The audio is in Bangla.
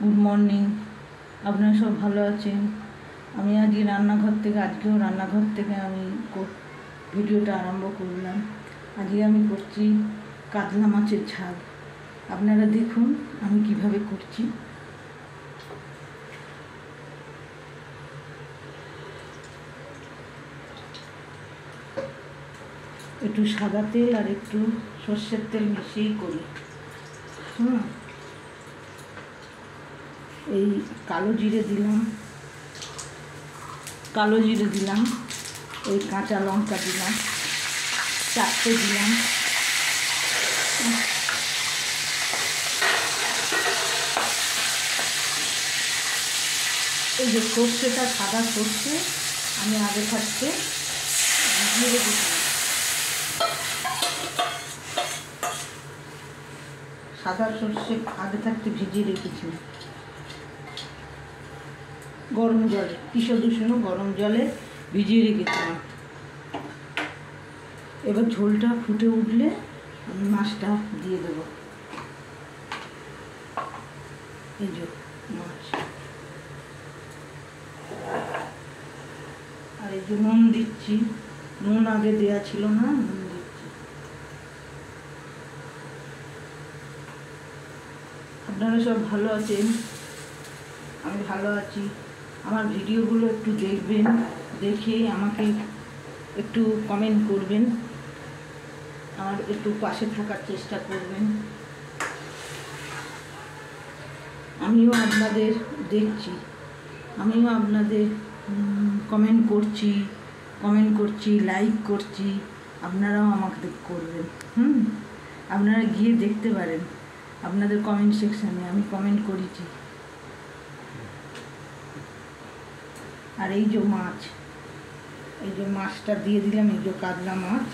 গুড মর্নিং, আপনারা সব ভালো আছেন? আমি আজকেও রান্নাঘর থেকে আমি ভিডিওটা আরম্ভ করলাম। আজকে আমি করছি কাতলা মাছের ঝাল। আপনারা দেখুন আমি কিভাবে করছি। একটু সাদা তেল আর একটু সর্ষের তেল মিশিয়েই করি। এই কালো জিরে দিলাম, এই কাঁচা লঙ্কা দিলাম, 4টে দিলাম। এই যে সর্ষেটা, সাদা সর্ষে আমি আগে থাকতে ভিজিয়ে রেখেছিলাম। সাদা সর্ষে আগে থাকতে ভিজিয়ে রেখেছি গরম জলে, কিশোর গরম জলে ভিজিয়ে রেখেছিলাম। এবার ঝোলটা ফুটে উঠলে আমি মাছটা দিয়ে দেবো। এই যে মাছ, আর এই যে নুন দিচ্ছি। নুন আগে দেওয়া ছিল না, নুন দিচ্ছি। আপনারা সব ভালো আছেন? আমি ভালো আছি। আমার ভিডিওগুলো একটু দেখবেন, দেখে আমাকে একটু কমেন্ট করবেন, আমার একটু পাশে থাকার চেষ্টা করবেন। আমিও আপনাদের দেখছি, আমিও আপনাদের কমেন্ট করছি, লাইক করছি। আপনারাও আমাকে করবেন। আপনারা গিয়ে দেখতে পারেন আপনাদের কমেন্ট সেকশানে আমি কমেন্ট করেছি। আর এই যে মাছটা দিয়ে দিলাম, এই যে কাতলা মাছ।